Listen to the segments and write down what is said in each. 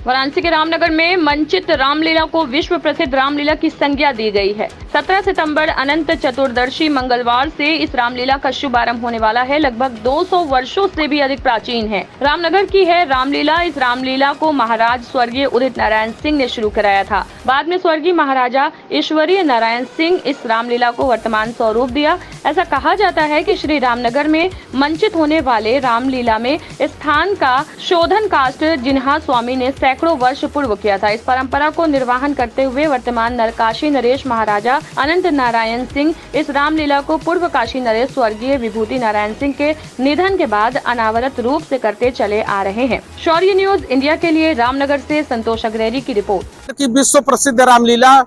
वाराणसी के रामनगर में मंचित रामलीला को विश्व प्रसिद्ध रामलीला की संज्ञा दी गई है। 17 सितंबर अनंत चतुर्दशी मंगलवार से इस रामलीला का शुभारंभ होने वाला है। लगभग 200 वर्षों से भी अधिक प्राचीन है। रामनगर की है रामलीला। इस रामलीला को महाराज स्वर्गीय उदित नारायण सिंह ने शुरू कराया था। बाद में स्वर्गीय महाराजा ईश्वरीय नारायण सिंह इस रामलीला को वर्तमान स्वरूप दिया। ऐसा कहा जाता है कि श्री रामनगर में मंचित होने वाले रामलीला में स्थान का शोधन कास्ट जिन्हा स्वामी ने सैकड़ों वर्ष पूर्व किया था। इस परंपरा को निर्वाहन करते हुए वर्तमान नरकाशी नरेश महाराजा अनंत नारायण सिंह इस रामलीला को पूर्व काशी नरेश स्वर्गीय विभूति नारायण सिंह के निधन के बाद अनावरत रूप से करते चले आ रहे हैं। शौर्य न्यूज इंडिया के लिए रामनगर से संतोष अग्रेरी की रिपोर्ट। की विश्व प्रसिद्ध रामलीला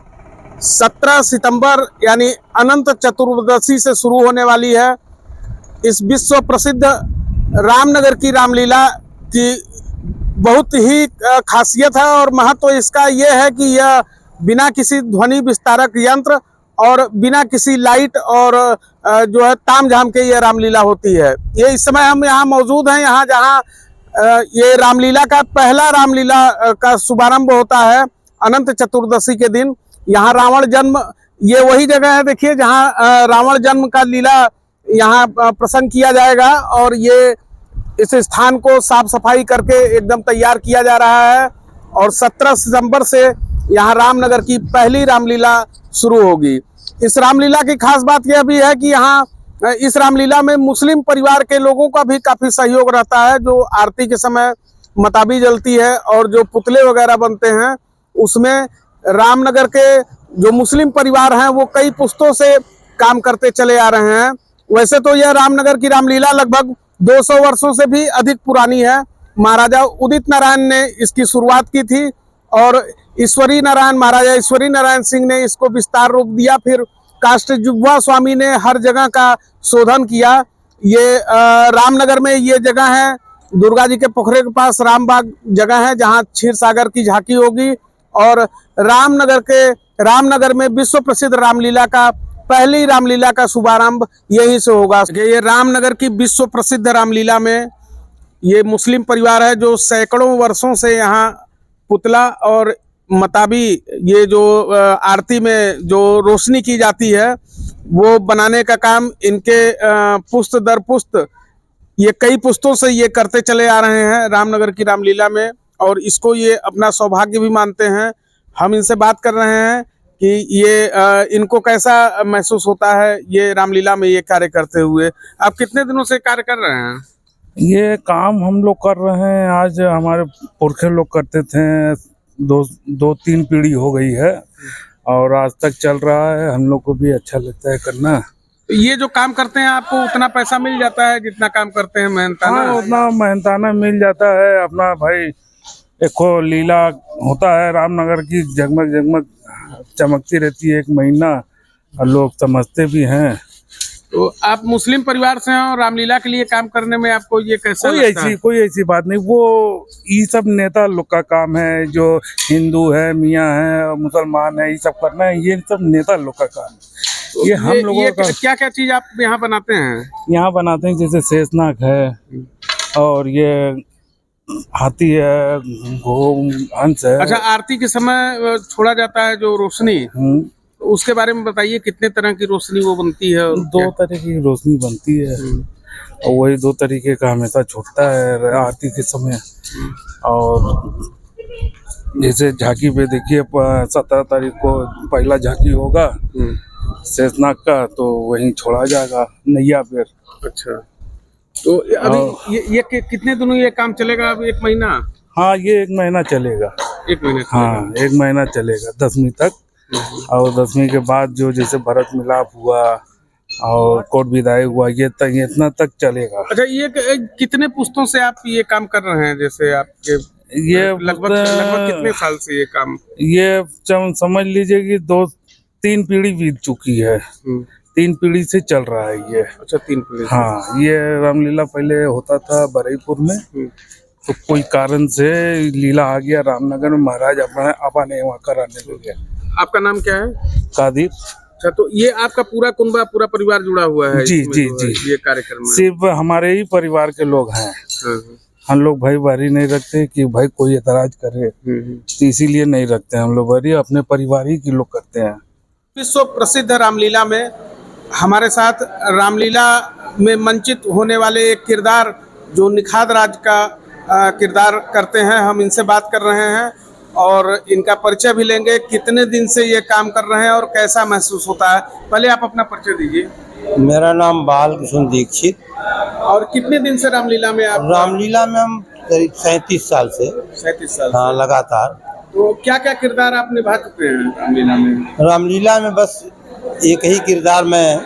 17 सितंबर यानी अनंत चतुर्दशी से शुरू होने वाली है। इस विश्व प्रसिद्ध रामनगर की रामलीला की बहुत ही खासियत है और महत्व इसका यह है कि यह बिना किसी ध्वनि विस्तारक यंत्र और बिना किसी लाइट और जो है तामझाम के यह रामलीला होती है। ये इस समय हम यहाँ मौजूद हैं, यहाँ जहाँ ये रामलीला का पहला रामलीला का शुभारंभ होता है अनंत चतुर्दशी के दिन। यहाँ रावण जन्म, ये वही जगह है देखिए जहाँ रावण जन्म का लीला यहाँ प्रसंग किया जाएगा और ये इस स्थान को साफ सफाई करके एकदम तैयार किया जा रहा है और 17 सितंबर से यहाँ रामनगर की पहली रामलीला शुरू होगी। इस रामलीला की खास बात यह भी है कि यहाँ इस रामलीला में मुस्लिम परिवार के लोगों का भी काफी सहयोग रहता है। जो आरती के समय मताबी जलती है और जो पुतले वगैरह बनते हैं उसमें रामनगर के जो मुस्लिम परिवार हैं वो कई पुश्तों से काम करते चले आ रहे हैं। वैसे तो यह रामनगर की रामलीला लगभग 200 वर्षों से भी अधिक पुरानी है। महाराजा उदित नारायण ने इसकी शुरुआत की थी और महाराजा ईश्वरी नारायण सिंह ने इसको विस्तार रूप दिया। फिर काष्टजिह्वा स्वामी ने हर जगह का शोधन किया। ये रामनगर में ये जगह है, दुर्गा जी के पोखरे के पास रामबाग जगह है जहाँ क्षीर सागर की झांकी होगी और रामनगर में विश्व प्रसिद्ध रामलीला का पहली रामलीला का शुभारंभ यहीं से होगा। ये रामनगर की विश्व प्रसिद्ध रामलीला में ये मुस्लिम परिवार है जो सैकड़ों वर्षों से यहाँ पुतला और मताबी, ये जो आरती में जो रोशनी की जाती है वो बनाने का काम इनके पुश्त दर पुश्त ये कई पुश्तों से ये करते चले आ रहे हैं रामनगर की रामलीला में और इसको ये अपना सौभाग्य भी मानते हैं। हम इनसे बात कर रहे हैं कि ये इनको कैसा महसूस होता है ये रामलीला में ये कार्य करते हुए। आप कितने दिनों से कार्य कर रहे हैं? ये काम हम लोग कर रहे हैं, आज हमारे पुरखे लोग करते थे, दो तीन पीढ़ी हो गई है और आज तक चल रहा है। हम लोग को भी अच्छा लगता है करना। तो ये जो काम करते हैं आपको उतना पैसा मिल जाता है जितना काम करते हैं मेहनताना? हाँ, उतना मेहनताना मिल जाता है। अपना भाई एक लीला होता है रामनगर की, जगमग जगमग चमकती रहती है 1 महीना और लोग समझते भी हैं। तो आप मुस्लिम परिवार से हैं और रामलीला के लिए काम करने में आपको ये कैसा लगता है? कोई ऐसी बात नहीं। वो ये सब नेता लोग का काम है, जो हिंदू है, मियाँ है, मुसलमान है, ये सब करना है, ये सब नेता लोग का काम है। तो ये हम लोगों का क्या क्या चीज आप यहाँ बनाते हैं? यहाँ बनाते हैं जैसे शेषनाग है और ये हाथी है, हंस है। अच्छा, आरती के समय छोड़ा जाता है जो रोशनी, उसके बारे में बताइए। कितने तरह की रोशनी वो बनती है? 2 तरह की रोशनी बनती है और वही 2 तरीके का हमेशा छूटता है आरती के समय। और जैसे झांकी पे देखिए 17 तारीख को पहला झांकी होगा शेषनाग का, तो वहीं छोड़ा जाएगा नैया पर। अच्छा, तो अभी ये कितने दिनों ये काम चलेगा? अभी 1 महीना? हाँ, ये 1 महीना चलेगा। 1 महीना? हाँ, 1 महीना चलेगा 10वीं तक। और 10वीं के बाद जो जैसे भरत मिलाप हुआ और कोट विदाई हुआ, ये इतना तक चलेगा। अच्छा, ये कितने पुश्तों से आप ये काम कर रहे हैं? जैसे आपके ये लगभग कितने साल से ये काम? ये समझ लीजिए कि 2-3 पीढ़ी बीत चुकी है। 3 पीढ़ी से चल रहा है ये। अच्छा, 3 पीढ़ी? हाँ, ये रामलीला पहले होता था बरईपुर में, तो कोई कारण से लीला आ गया रामनगर में, महाराज अपने वहाँ कराने लगे। आपका नाम क्या है? कादिर। अच्छा, तो ये आपका पूरा कुनबा, पूरा परिवार जुड़ा हुआ है? जी जी जी। ये कार्यक्रम सिर्फ हमारे ही परिवार के लोग हैं। हम लोग भाई बारी नहीं रखते कि भाई कोई एतराज करे, तो इसीलिए नहीं रखते हम लोग बारी, अपने परिवार ही के लोग करते हैं। विश्व प्रसिद्ध रामलीला में हमारे साथ रामलीला में मंचित होने वाले एक किरदार जो निखाद राज का किरदार करते हैं, हम इनसे बात कर रहे हैं और इनका परिचय भी लेंगे। कितने दिन से ये काम कर रहे हैं और कैसा महसूस होता है, पहले आप अपना परिचय दीजिए। मेरा नाम बालकृष्ण दीक्षित। और कितने दिन से रामलीला में आप? रामलीला में हम करीब 37 साल से। 37 साल? हाँ, लगातार। तो क्या क्या किरदार आप निभा चुके हैं रामलीला में? रामलीला में बस एक ही किरदार मैं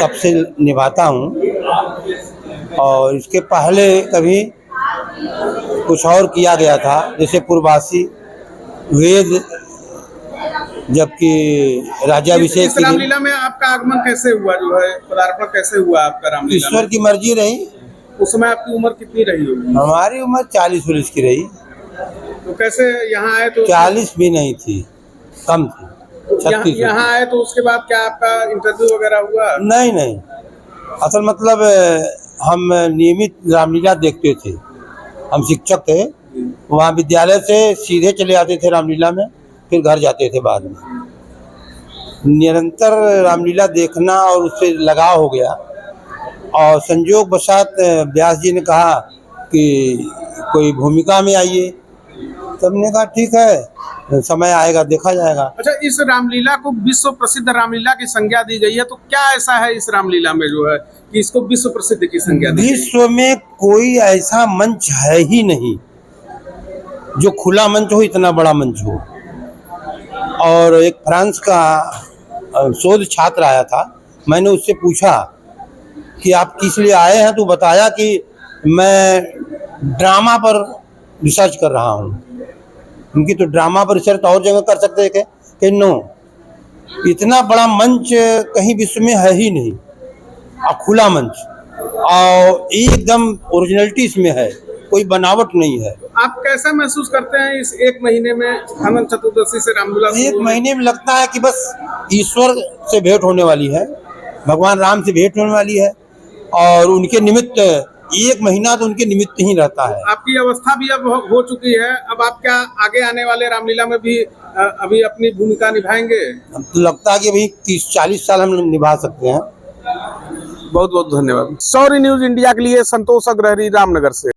तब से निभाता हूँ, और इसके पहले कभी कुछ और किया गया था, जैसे पूर्वासी वेद, जबकि राज्याभिषेक इस रामलीला में आपका आगमन कैसे हुआ, जो है पदार्पण कैसे हुआ आपका रामलीला? ईश्वर की मर्जी रही। उस समय आपकी उम्र कितनी रही होगी? हमारी उम्र 40 वर्ष की रही। तो कैसे यहाँ आए? तो 40 भी नहीं थी, कम थी, 36। यहाँ आए तो उसके बाद क्या आपका इंटरव्यू वगैरह हुआ? नहीं, असल मतलब हम नियमित रामलीला देखते थे। हम शिक्षक थे, वहाँ विद्यालय से सीधे चले आते थे रामलीला में, फिर घर जाते थे बाद में। निरंतर रामलीला देखना और उससे लगाव हो गया, और संयोग वशात व्यास जी ने कहा कि कोई भूमिका में आइए, तब ने कहा ठीक है, समय आएगा देखा जाएगा। अच्छा, इस रामलीला को विश्व प्रसिद्ध रामलीला की संज्ञा दी गई है, तो क्या ऐसा है इस रामलीला में जो है कि इसको विश्व प्रसिद्ध की संज्ञा दी? विश्व में कोई ऐसा मंच है ही नहीं जो खुला मंच हो, इतना बड़ा मंच हो। और एक फ्रांस का शोध छात्र आया था, मैंने उससे पूछा कि आप किस लिए आए हैं, तो बताया कि मैं ड्रामा पर रिसर्च कर रहा हूँ। उनकी तो ड्रामा पर रिसर्च और जगह कर सकते थे कि नो, इतना बड़ा मंच कहीं विश्व में है ही नहीं, और खुला मंच, और एकदम ओरिजिनलिटी इसमें है, कोई बनावट नहीं है। आप कैसा महसूस करते हैं इस एक महीने में अनंत चतुर्दशी से रामलीला? एक महीने में लगता है कि बस ईश्वर से भेंट होने वाली है, भगवान राम से भेंट होने वाली है, और उनके निमित्त एक महीना तो उनके निमित्त ही रहता है। आपकी अवस्था भी अब हो चुकी है, अब आप क्या आगे आने वाले रामलीला में भी अभी अपनी भूमिका निभाएंगे? अब तो लगता है कि अभी 30-40 साल हम निभा सकते हैं। बहुत बहुत धन्यवाद। सौरी न्यूज इंडिया के लिए संतोष अग्रहरी, रामनगर से।